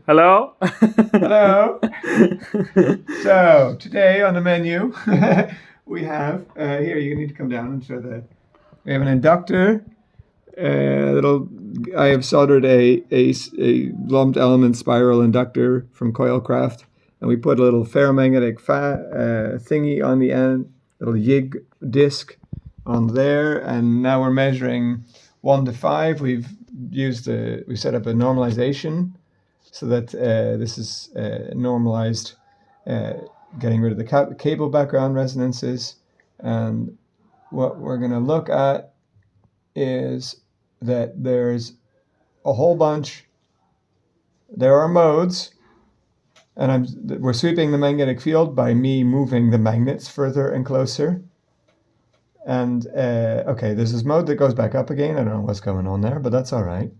Hello? Hello. So today on the menu we have here. You need to come down and show the. We have an inductor. I have soldered a lumped element spiral inductor from Coilcraft, and we put a little ferromagnetic thingy on the end, little yig disc on there, and now we're measuring 1 to 5. We set up a normalization so that this is normalized, uh, getting rid of the cable background resonances. And what we're going to look at is that there's a whole bunch. There are modes, and we're sweeping the magnetic field by me moving the magnets further and closer. And okay, there's this mode that goes back up again. I don't know what's going on there, but that's all right.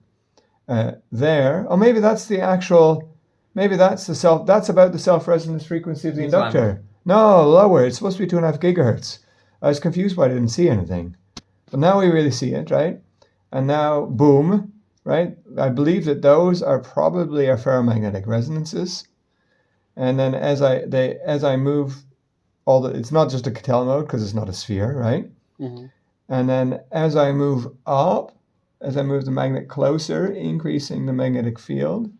Maybe that's the actual. Maybe that's That's about the self-resonance frequency of the inductor. No, lower. It's supposed to be 2.5 gigahertz. I was confused why I didn't see anything, but now we really see it, right? And now, boom, right? I believe that those are probably our ferromagnetic resonances. And then as I move it's not just a Cattell mode because it's not a sphere, right? Mm-hmm. And then as I move up, as I move the magnet closer, increasing the magnetic field,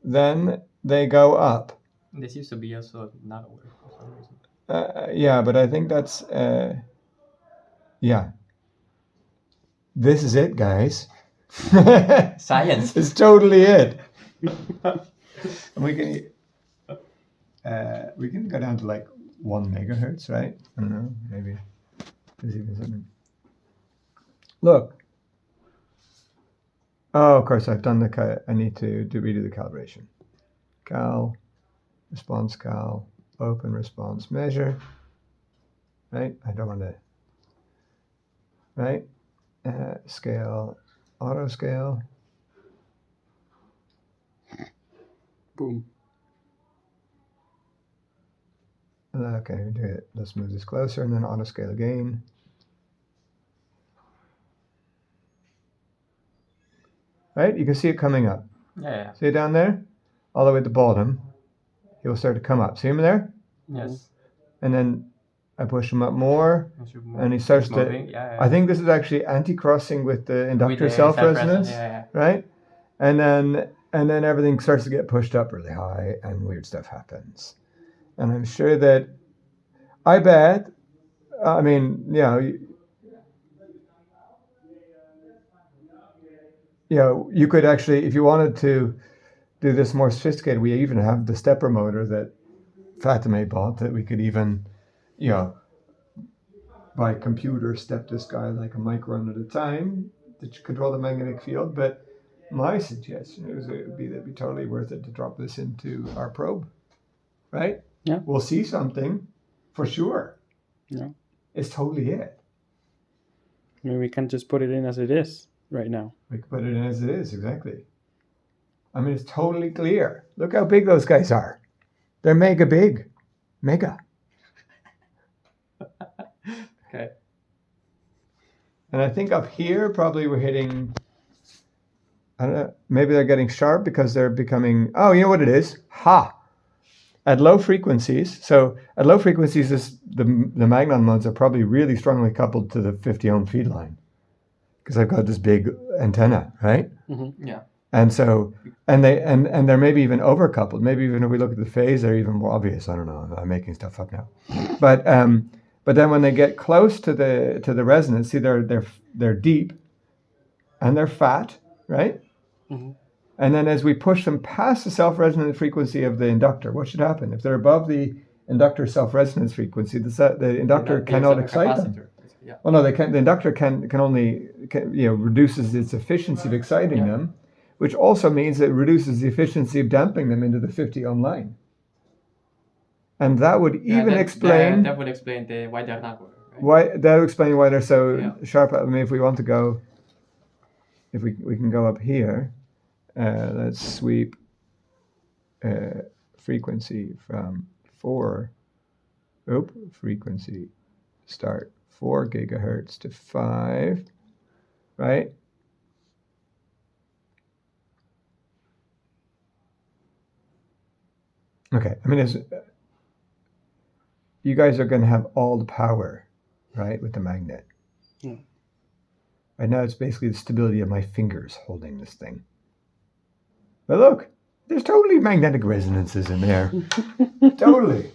then they go up. This used to be also not aware for some reason. Yeah, but I think that's yeah. This is it, guys. Science. It's totally it. And we can go down to like 1 megahertz, right? I don't know, maybe there's even something. Look. Oh, of course, I've done I need to redo the calibration. Cal, response cal, open response measure. Right? I don't want to. Right? Scale, auto scale. Boom. Okay, do it. Let's move this closer and then auto scale again. Right? You can see it coming up. Yeah. See it down there? All the way at the bottom. He will start to come up. See him there? Yes. And then I push him up more, and he starts to. Yeah. I think this is actually anti-crossing with the inductor self-resonance, right? And then everything starts to get pushed up really high, and weird stuff happens. And I'm sure that, I bet, I mean, you could actually, if you wanted to do this more sophisticated, we even have the stepper motor that Fatime bought that we could even, by computer step this guy like a micron at a time to control the magnetic field. But my suggestion it'd be totally worth it to drop this into our probe, right? Yeah. We'll see something for sure. Yeah. It's totally it. I mean, we can just put it in as it is right now. We can put it in as it is, exactly. I mean, it's totally clear. Look how big those guys are. They're mega big. Mega. Okay. And I think up here, probably we're hitting, I don't know, maybe they're getting sharp because they're becoming, oh, you know what it is? Ha! At low frequencies, the Magnon modes are probably really strongly coupled to the 50 ohm feed line because I've got this big antenna, right? Mm-hmm. Yeah. And so, and they're maybe even overcoupled. Maybe even if we look at the phase, they're even more obvious. I don't know. I'm making stuff up now. But then when they get close to the resonance, see they're deep, and they're fat, right? Mm-hmm. And then as we push them past the self-resonant frequency of the inductor, what should happen? If they're above the inductor self-resonance frequency, the inductor cannot excite them. Yeah. Well, no, they can. The inductor can only reduces its efficiency of exciting them, which also means it reduces the efficiency of damping them into the 50 ohm line. And that would explain. That would explain why they're not working. Right? Why that would explain why they're so sharp. I mean, if we want to go, if we can go up here. Let's sweep frequency from 4 gigahertz to 5, right? Okay. I mean, you guys are going to have all the power, right, with the magnet. Yeah. Right now, it's basically the stability of my fingers holding this thing. But look, there's totally magnetic resonances in there. Totally.